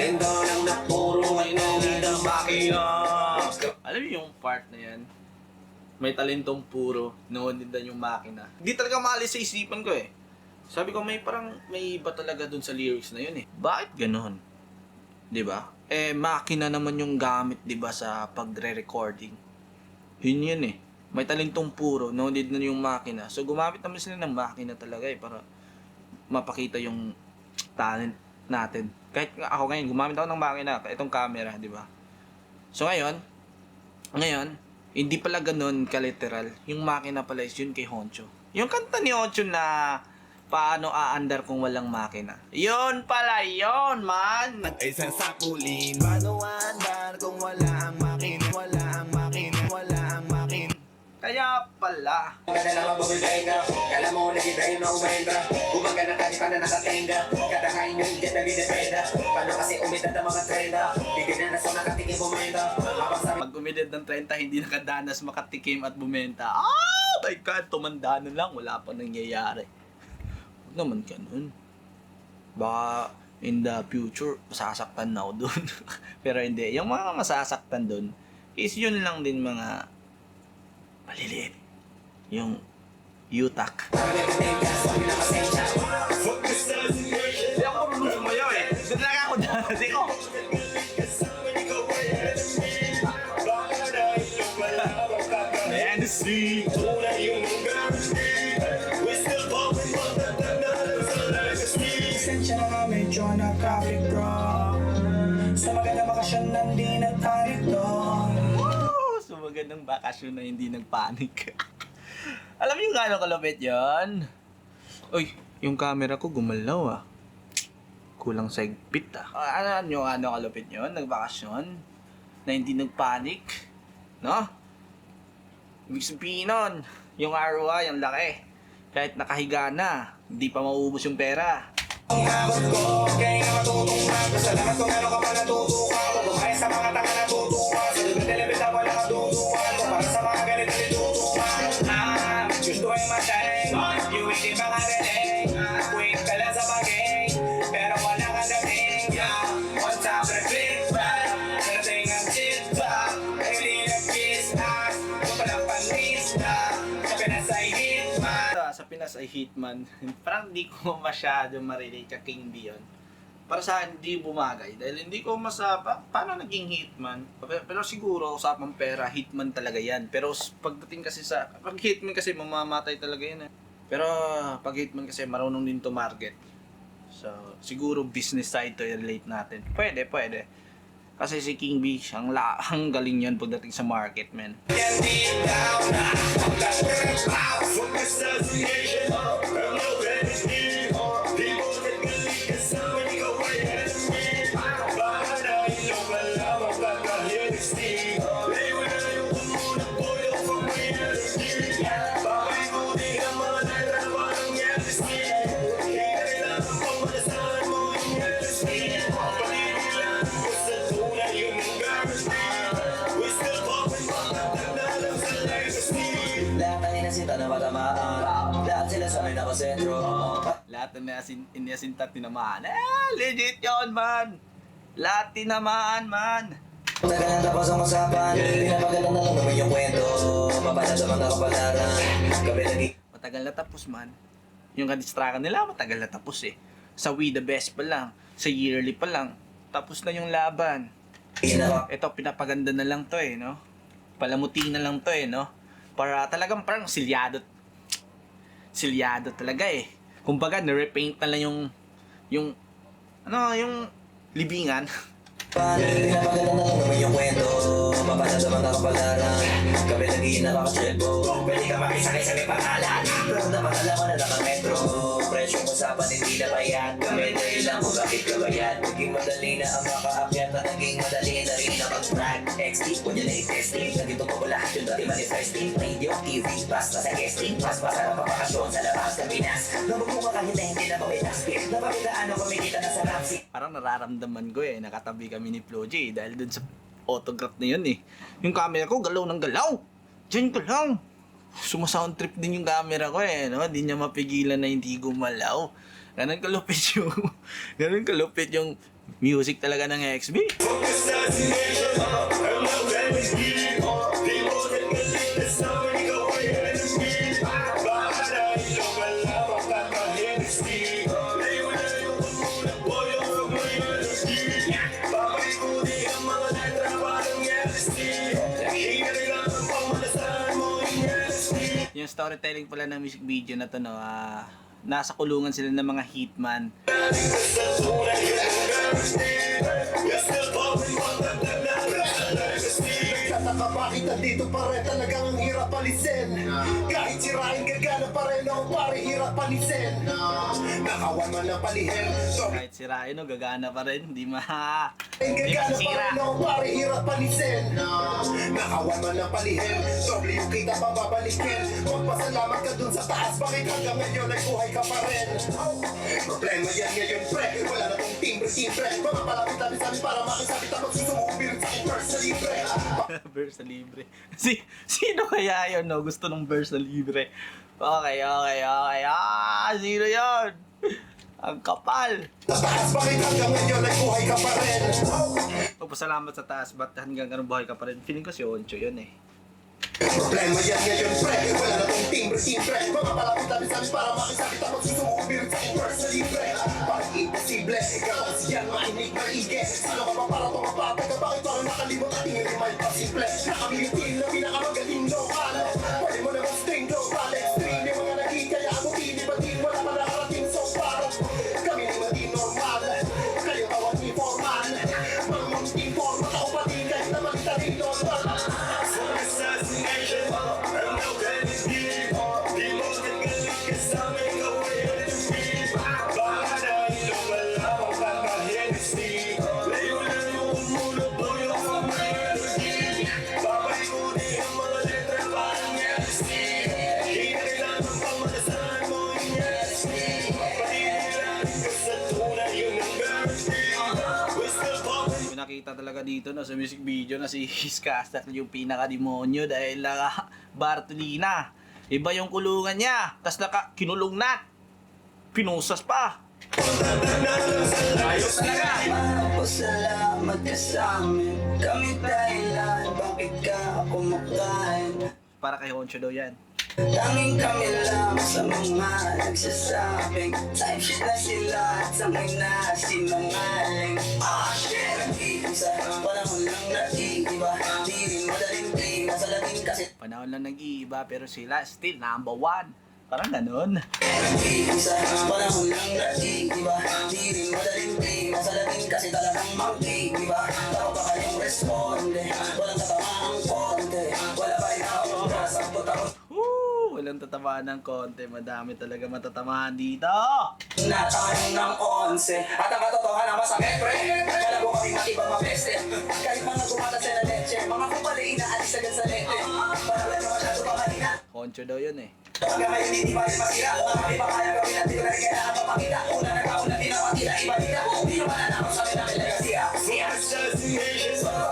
trenda lang na puro ay nangida makina. Alam mo yung part na yan? May talentong puro, noondan yung makina. Hindi talaga maalis sa isipan ko eh. Sabi ko may iba talaga dun sa lyrics na yun eh. Bakit ganon? 'Di ba? Eh makina naman yung gamit 'di ba sa pagre-recording. Yun eh. May talentong puro, noondan na yung makina. So gumamit naman sila ng makina talaga eh para mapakita yung talent natin. Kahit ako ngayon gumamit ako ng makina, itong camera, 'di ba? So ngayon, hindi pala ganun ka-literal. Yung makina pala is yun kay Honcho. Yung kanta ni Honcho na paano aandar kung walang makina. Yun pala yun, man! At isang sapulin, paano aandar kung wala ang makina, wala ang makina, wala ang makina. Kaya pala. Kada lang mabububenga, kala mo nagidahin na umenda. Umaga na tani pa na nakatenga, katahain yung jet na bidependa. Paano kasi umidad ang mga trenda, bigyan na sa nakatingin bumenda. Pag umidad ng 30, hindi nakadanas makatikim at bumenta. Oh my God, tumanda na lang, wala pa nangyayari. Huwag naman ganun. Baka in the future, masasaktan na ako dun. Pero hindi, yung mga masasaktan dun, is yun lang din mga maliliit. Yung utak. Hindi ako marunong sumayaw eh. Doon lang ako dati ko. Fantasy. Pasensya na nga medyo na-traffic bro. Sa magandang bakasyon nandi nagtarik doon. So magandang bakasyon na hindi nagpanik. Alam niyo gaano kalupit yon? Uy, yung camera ko gumalaw ah. Kulang sa higpit ah. Ano nyo kalupit yon? Nagbakasyon? Na hindi nagpanik? No? Ibig sabihin nun, yung ROI, yung laki. Kahit nakahiga na, hindi pa mauubos yung pera. Ang habot ko, kaya nga matutungkad. Salamat kung ano ka pa natutuwa. Bumaya sa mga tanga natutuwa. Sa lugar nilibit ako lang natutuwa. Para sa mga ganito nitutuwa. Gusto ay matay. You ain't in mga relay. Quick ka lang sa bagay. Pero wala kang dating. On top of the big bag. Narating ang chip-top. Hindi nag-kiss us. Yung palang panlista. Sa Pinas ay hitman. Sa Pinas ay Hitman. Parang hindi ko masyado ma-relate ka King B yun. Para sa akin, hindi bumagay. Dahil hindi ko paano naging Hitman? Pero siguro, usapang pera, Hitman talaga yan. Pero pagdating kasi pag Hitman kasi, mamamatay talaga yan eh. Pero pag Hitman kasi, marunong din to market. So, siguro business side to relate natin. Pwede. Kasi si King B, ang galing yan pagdating sa market, man. Lahat ng inasinta na matamaan. Lahat sila sa may nakasentro. Lahat na inasintat tinamaan. Legit yun, man! Lahat tinamaan, man! Tagal ang tapos ang usapan. Pinapaganda na lang naman yung kwento. Mapalad sa mga kapalaran. Gabi lagi. Matagal na tapos, man. Yung kadistrakan nila, matagal na tapos eh. Sa We The Best pa lang, sa Yearly pa lang, tapos na yung laban. Ito, pinapaganda na lang to eh, no? Palamuti na lang to eh, no? Para talagang parang silyado talaga eh. Kumbaga, nirepaint na lang yung libingan. Pinapaganda na lang naman yung kwento. Mapalad sa mga kapalaran. Gabi lagi nakakasweldo. Pwede ka makisakay sa may pangalan. Pero naman alam mo na nakametro. Presyong usapan hindi na bayad. Gabi dahil lang kung bakit ka bayad. Naging madali na ang makaakyat. At naging madali na rin na mag-brag. XT, kunya na i-testing. Naging totoo lahat yung dati manifesting. Radio, TV, basta sa guesting. Mas masarap ang bakasyon sa labas ng Pinas. Nabubuka kahit na hindi na pamitas. Napakitaan ang kumikita na sa rapsi. Parang nararamdaman ko eh, nakatabi kami ni Flo J dahil dun sa autograph na yun eh. Yung camera ko, galaw ng galaw. Diyan ko lang. Sumasound trip din yung camera ko eh, no? Hindi niya mapigilan na hindi gumalaw. Ganun kalupit yung Music talaga ng XB. Yung storytelling pala ng music video na to, no, nasa kulungan sila ng mga hitman. Nagtataka bakit nandito pa rin, talagang ang hirap palisin. Kahit sirain gagana pa rin ako, pare hirap palisin. Nakawan man ang palihin, so Kahit sirain, no, gagana pa rin. Hindi gagana pa masisira. rin ako, pare hirap palisin. Nakawan man ang palihin, doble yung kita pa babalikin. Magpasalamat ka dun sa taas, bakit hanggang ngayon ay buhay ka pa rin. Problema yan ngayon pre, wala na tong timbre-timbre. Mga palapit-lapit sa amin para makisabit ako, susumubir sa verse sa libre. Verse na libre. Sino kaya yun, no? Gusto ng verse na libre. Okay. Sino yun? Ang kapal. Sa taas, bakit hanggang ngayon ay buhay ka pa rin. Magpasalamat sa taas, ba't hanggang ganun buhay ka pa rin? Feeling ko si Oncho yun eh. Problema yan ngayon pre, wala na tong timbre-timbre. Mga palapit-lapit sa amin para makisabit ako, susumubir sa verse sa libre. Bakit imposible, ikaw siyan mainig maigi. Sino ka ba para tong mapatag ka, bakit parang nakalimot at tingin rin may pasimple. Nakamilutin na pinakamagaling lokal. Pwede mo naman sting global, extreme. Yung mga naging kaya mo pinibatin, wala pa nakarating so far. Kami ni mati normal, kayo tawag ni formal. Mga munting forma, tao pati kahit naman tari normal. Nakita talaga dito, no, sa music video na si Skastak yung pinaka-demonyo dahil Bartolina. Iba yung kulungan niya, tas kinulong na. Pinusas pa. Ayos talaga. Salamat ka sa amin. Kami dahilan, bakit ka kumakain? Para kay Honcho daw yan. Tanging kami lang sa mga nagsasabing time shit na sila at samay na sinungaling. Shit! Sa panahon lang nag-iiba, di rin madaling di sa laging kasi Panahon lang nag-iiba pero sila still number one. Parang ganun. sa panahon lang nag-iiba, di rin madaling di sa laging kasi talagang mag-iiba. Tao pa kayong responde, walang tatamaang konti, wala ba yung kasang putakot. Walang tatamaan ng konti. Madami talaga matatamahan dito. Natanong ng 11 at ang katotohanan masakit pre. Kala mo kami matibang mapeste. Kahit mga gumata sa leche, mga kupali inaalis agad sa lete. Para lang naman siya tumakanina. Honcho daw yun eh. Hanggang ngayon hindi pa rin masira. Mga kami pa kaya gawin natin na rin kailangan papakita. Una nagkauna din ang matila, iba dita.